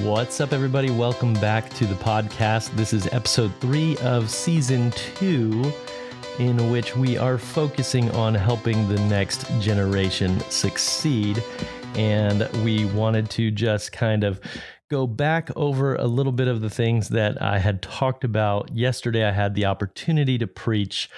What's up, everybody? Welcome back to the podcast. This is episode 3 of season 2, in which we are focusing on helping the next generation succeed. And we wanted to just kind of go back over a little bit of the things that I had talked about yesterday. I had the opportunity to preach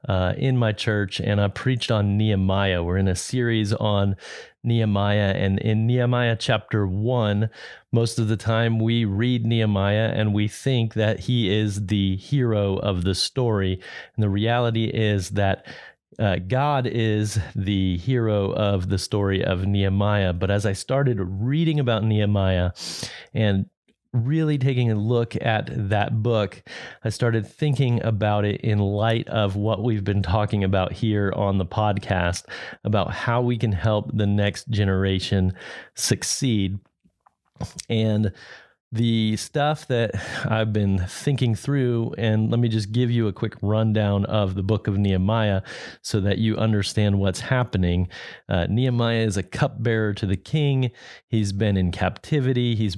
in my church, and I preached on Nehemiah. We're in a series on Nehemiah, and in Nehemiah chapter 1, most of the time we read Nehemiah and we think that he is the hero of the story. And the reality is that God is the hero of the story of Nehemiah. But as I started reading about Nehemiah and really taking a look at that book, I started thinking about it in light of what we've been talking about here on the podcast, about how we can help the next generation succeed. And the stuff that I've been thinking through, and let me just give you a quick rundown of the book of Nehemiah so that you understand what's happening. Nehemiah is a cupbearer to the king. He's been in captivity. His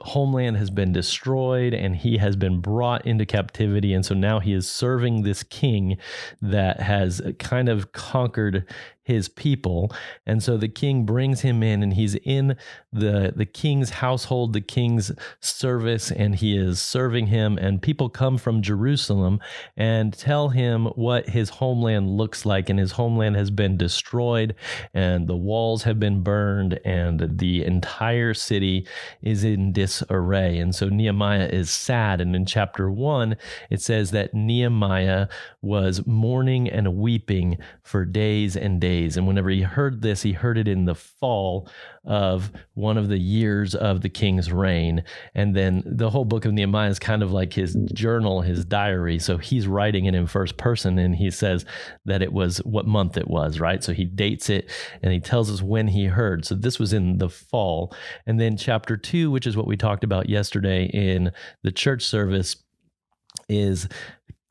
homeland has been destroyed, and he has been brought into captivity. And so now he is serving this king that has kind of conquered his people. And so the king brings him in, and he's in the king's household, the king's service, and he is serving him. And people come from Jerusalem and tell him what his homeland looks like. And his homeland has been destroyed, and the walls have been burned, and the entire city is in disarray. And so Nehemiah is sad. And in chapter 1, it says that Nehemiah was mourning and weeping for days and days. And whenever he heard this, he heard it in the fall of one of the years of the king's reign. And then the whole book of Nehemiah is kind of like his journal, his diary. So he's writing it in first person, and he says that it was what month it was, right? So he dates it, and he tells us when he heard. So this was in the fall. And then chapter 2, which is what we talked about yesterday in the church service, is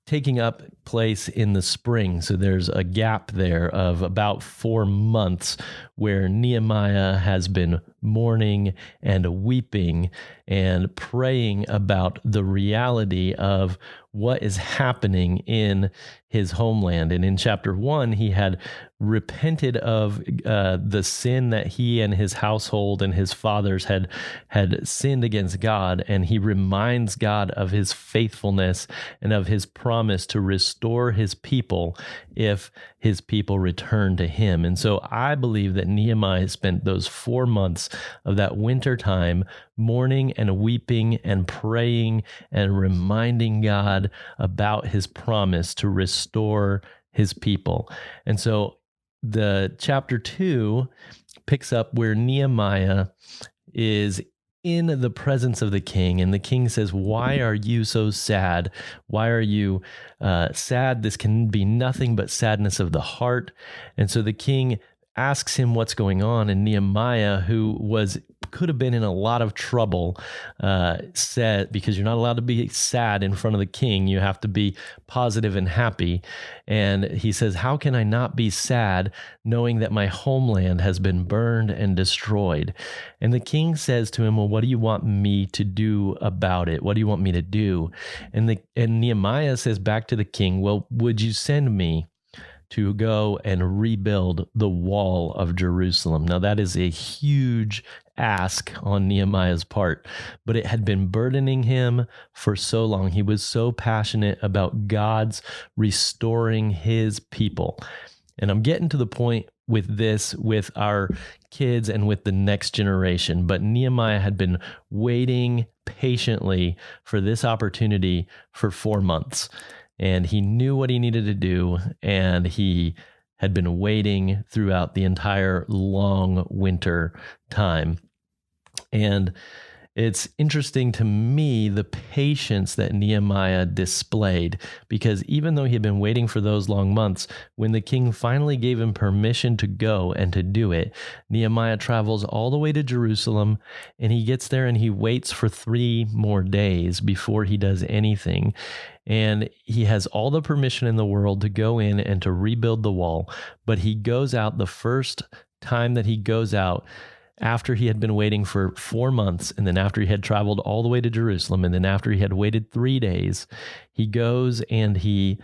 taking up place in the spring. So there's a gap there of about 4 months where Nehemiah has been mourning and weeping and praying about the reality of what is happening in his homeland. And in chapter 1, he had repented of the sin that he and his household and his fathers had sinned against God. And he reminds God of his faithfulness and of his promise to restore his people if his people return to him. And so I believe that Nehemiah spent those 4 months of that winter time mourning and weeping and praying and reminding God about his promise to restore his people. And so the chapter 2 picks up where Nehemiah is in the presence of the king, and the king says, "Why are you so sad? Why are you sad? This can be nothing but sadness of the heart." And so the king asks him what's going on, and Nehemiah, who could have been in a lot of trouble, said, because you're not allowed to be sad in front of the king, you have to be positive and happy. And he says, "How can I not be sad knowing that my homeland has been burned and destroyed?" And the king says to him, "Well, what do you want me to do about it? What do you want me to do?" And Nehemiah says back to the king, "Well, would you send me to go and rebuild the wall of Jerusalem?" Now, that is a huge ask on Nehemiah's part, but it had been burdening him for so long. He was so passionate about God's restoring his people. And I'm getting to the point with this, with our kids and with the next generation. But Nehemiah had been waiting patiently for this opportunity for 4 months. And he knew what he needed to do, and he had been waiting throughout the entire long winter time. And it's interesting to me, the patience that Nehemiah displayed, because even though he had been waiting for those long months, when the king finally gave him permission to go and to do it, Nehemiah travels all the way to Jerusalem, and he gets there and he waits for 3 more days before he does anything. And he has all the permission in the world to go in and to rebuild the wall, but he goes out the first time that he goes out after he had been waiting for 4 months, and then after he had traveled all the way to Jerusalem, and then after he had waited 3 days, he goes and he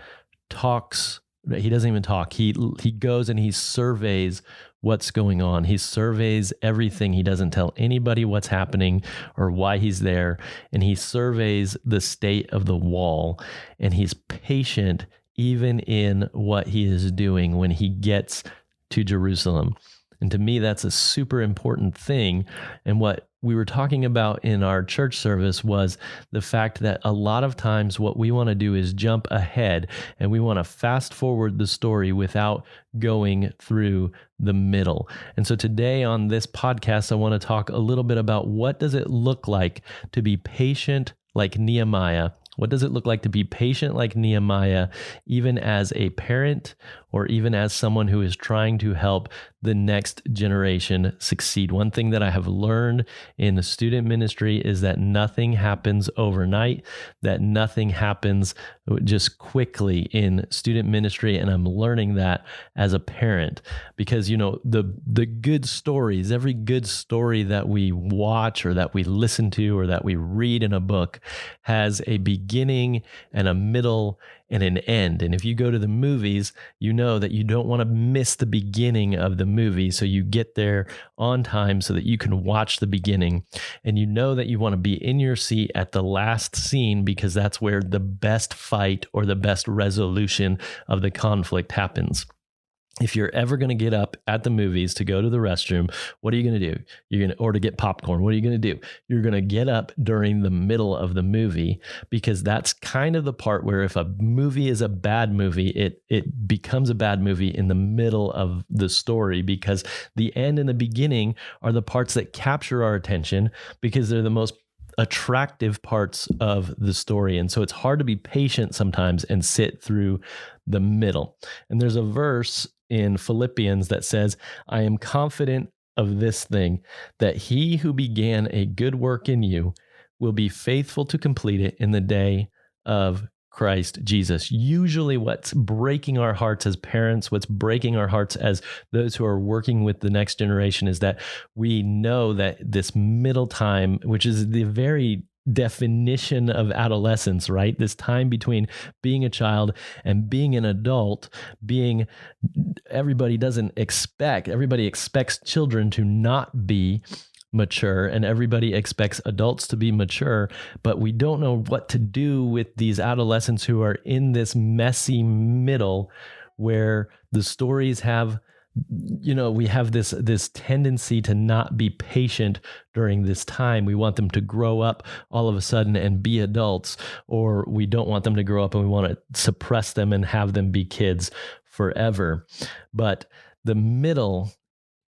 talks. He doesn't even talk. He goes and he surveys what's going on. He surveys everything. He doesn't tell anybody what's happening or why he's there. And he surveys the state of the wall. And he's patient even in what he is doing when he gets to Jerusalem. And to me, that's a super important thing. And what we were talking about in our church service was the fact that a lot of times what we want to do is jump ahead and we want to fast forward the story without going through the middle. And so today on this podcast, I want to talk a little bit about what does it look like to be patient like Nehemiah. What does it look like to be patient like Nehemiah, even as a parent or even as someone who is trying to help the next generation succeed? One thing that I have learned in the student ministry is that nothing happens overnight, that nothing happens just quickly in student ministry. And I'm learning that as a parent because, the good stories, every good story that we watch or that we listen to or that we read in a book has a beginning and a middle and an end. And if you go to the movies, you know that you don't want to miss the beginning of the movie. So you get there on time so that you can watch the beginning. And you know that you want to be in your seat at the last scene because that's where the best fight or the best resolution of the conflict happens. If you're ever going to get up at the movies to go to the restroom, what are you going to do? Or to get popcorn, what are you going to do? You're going to get up during the middle of the movie because that's kind of the part where if a movie is a bad movie, it becomes a bad movie in the middle of the story because the end and the beginning are the parts that capture our attention because they're the most attractive parts of the story. And so it's hard to be patient sometimes and sit through the middle. And there's a verse in Philippians that says, I am confident of this thing, that he who began a good work in you will be faithful to complete it in the day of Christ Jesus. Usually what's breaking our hearts as parents, what's breaking our hearts as those who are working with the next generation is that we know that this middle time, which is the very definition of adolescence, right? This time between being a child and being an adult, everybody expects children to not be mature and everybody expects adults to be mature, but we don't know what to do with these adolescents who are in this messy middle where the stories have we have this tendency to not be patient during this time. We want them to grow up all of a sudden and be adults, or we don't want them to grow up and we want to suppress them and have them be kids forever. But the middle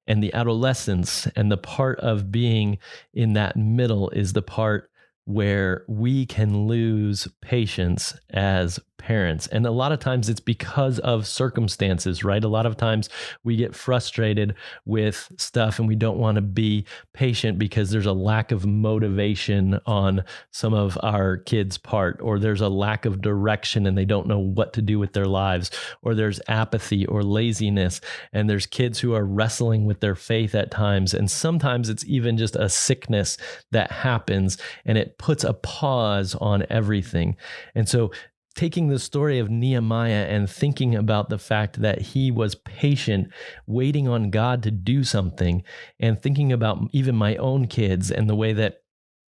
and the adolescence and the part of being in that middle is the part where we can lose patience as parents. And a lot of times it's because of circumstances, right? A lot of times we get frustrated with stuff and we don't want to be patient because there's a lack of motivation on some of our kids' part, or there's a lack of direction and they don't know what to do with their lives, or there's apathy or laziness, and there's kids who are wrestling with their faith at times. And sometimes it's even just a sickness that happens and it puts a pause on everything. And so taking the story of Nehemiah and thinking about the fact that he was patient, waiting on God to do something, and thinking about even my own kids and the way that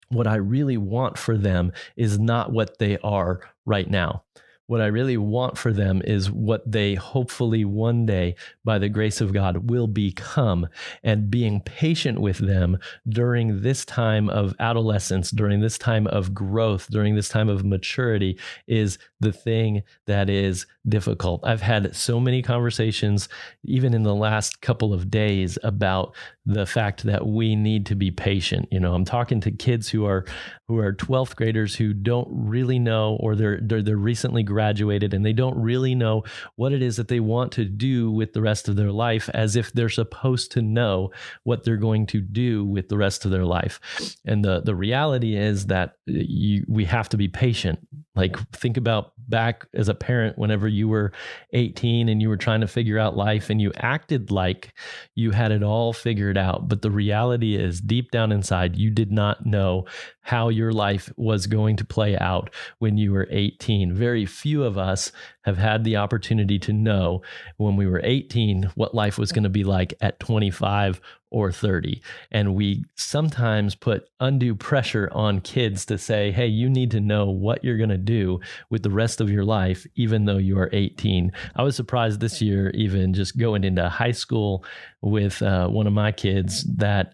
what I really want for them is not what they are right now. What I really want for them is what they hopefully one day, by the grace of God, will become. And being patient with them during this time of adolescence, during this time of growth, during this time of maturity is the thing that is difficult. I've had so many conversations, even in the last couple of days, about the fact that we need to be patient. I'm talking to kids who are 12th graders who don't really know, or they're recently graduated and they don't really know what it is that they want to do with the rest of their life, as if they're supposed to know what they're going to do with the rest of their life. And the reality is that we have to be patient. Like, think about back as a parent whenever you were 18 and you were trying to figure out life and you acted like you had it all figured out. But the reality is, deep down inside, you did not know how your life was going to play out when you were 18. Very few of us have had the opportunity to know when we were 18 what life was going to be like at 25 or 30. And we sometimes put undue pressure on kids to say, hey, you need to know what you're going to do with the rest of your life, even though you are 18. I was surprised this year, even just going into high school with one of my kids, that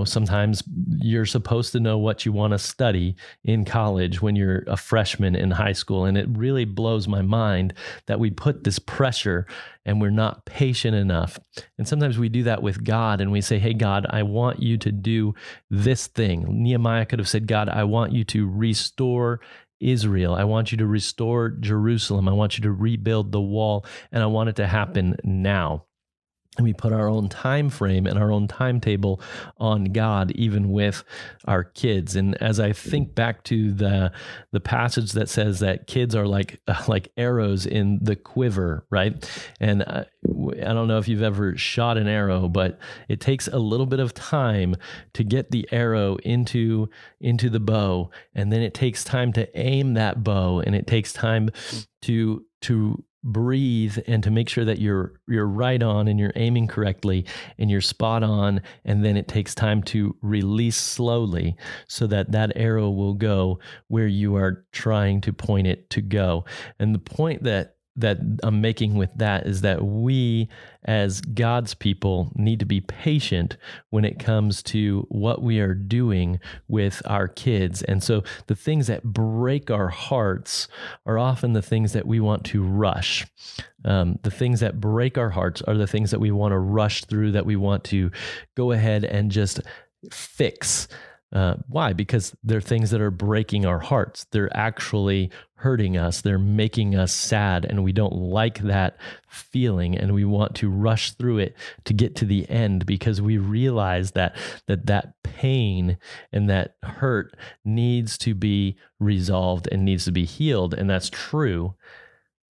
sometimes you're supposed to know what you want to study in college when you're a freshman in high school. And it really blows my mind that we put this pressure and we're not patient enough. And sometimes we do that with God and we say, hey, God, I want you to do this thing. Nehemiah could have said, God, I want you to restore Israel. I want you to restore Jerusalem. I want you to rebuild the wall. And I want it to happen now. And we put our own time frame and our own timetable on God, even with our kids. And as I think back to the passage that says that kids are like arrows in the quiver, right? And I don't know if you've ever shot an arrow, but it takes a little bit of time to get the arrow into the bow, and then it takes time to aim that bow, and it takes time to breathe and to make sure that you're right on and you're aiming correctly and you're spot on. And then it takes time to release slowly so that that arrow will go where you are trying to point it to go. And the point that I'm making with that is that we as God's people need to be patient when it comes to what we are doing with our kids. And so the things that break our hearts are often the things that we want to rush. The things that break our hearts are the things that we want to rush through, that we want to go ahead and just fix. Why? Because they're things that are breaking our hearts. They're actually hurting us. They're making us sad, and we don't like that feeling, and we want to rush through it to get to the end because we realize that pain and that hurt needs to be resolved and needs to be healed, and that's true.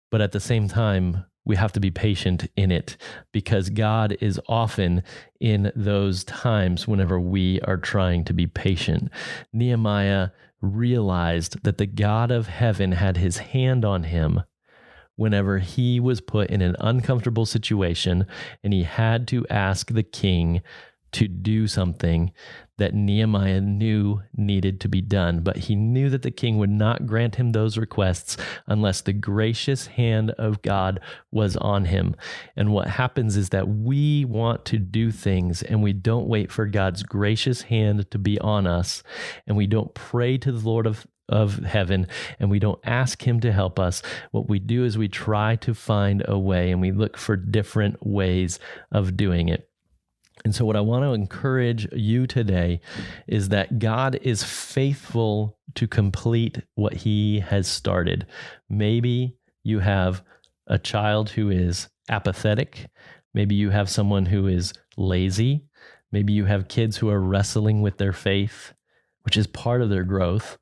But at the same time, we have to be patient in it because God is often in those times whenever we are trying to be patient. Nehemiah realized that the God of heaven had his hand on him whenever he was put in an uncomfortable situation and he had to ask the king to do something that Nehemiah knew needed to be done. But he knew that the king would not grant him those requests unless the gracious hand of God was on him. And what happens is that we want to do things and we don't wait for God's gracious hand to be on us, and we don't pray to the Lord of heaven, and we don't ask him to help us. What we do is we try to find a way, and we look for different ways of doing it. And so what I want to encourage you today is that God is faithful to complete what he has started. Maybe you have a child who is apathetic. Maybe you have someone who is lazy. Maybe you have kids who are wrestling with their faith, which is part of their growth.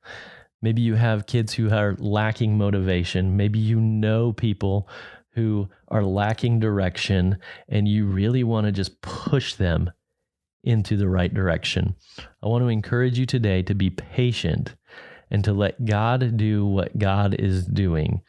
Maybe you have kids who are lacking motivation. Maybe you know people who are lacking direction, and you really want to just push them into the right direction. I want to encourage you today to be patient and to let God do what God is doing.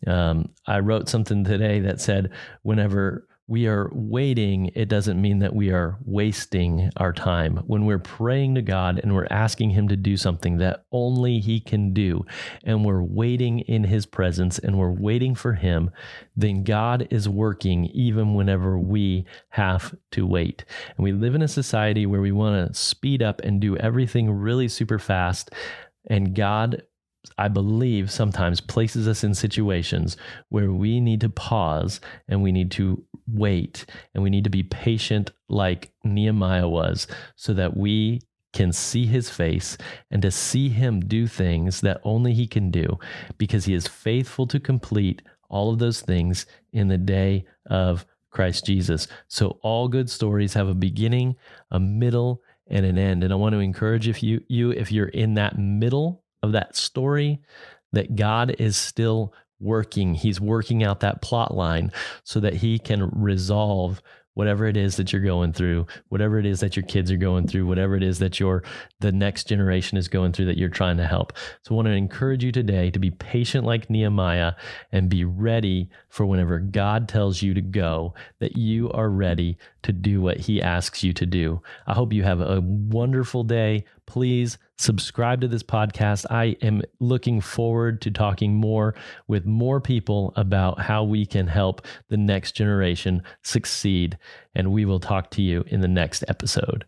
I wrote something today that said, whenever we are waiting, it doesn't mean that we are wasting our time. When we're praying to God and we're asking him to do something that only he can do, and we're waiting in his presence and we're waiting for him, then God is working even whenever we have to wait. And we live in a society where we want to speed up and do everything really super fast. And God, I believe, sometimes places us in situations where we need to pause and we need to wait and we need to be patient like Nehemiah was, so that we can see his face and to see him do things that only he can do, because he is faithful to complete all of those things in the day of Christ Jesus. So all good stories have a beginning, a middle, and an end. And I want to encourage if you're in that middle of that story, that God is still working. He's working out that plot line so that he can resolve whatever it is that you're going through, whatever it is that your kids are going through, whatever it is that the next generation is going through that you're trying to help. So I want to encourage you today to be patient like Nehemiah and be ready for whenever God tells you to go, that you are ready to do what he asks you to do. I hope you have a wonderful day. Please subscribe to this podcast. I am looking forward to talking more with more people about how we can help the next generation succeed. And we will talk to you in the next episode.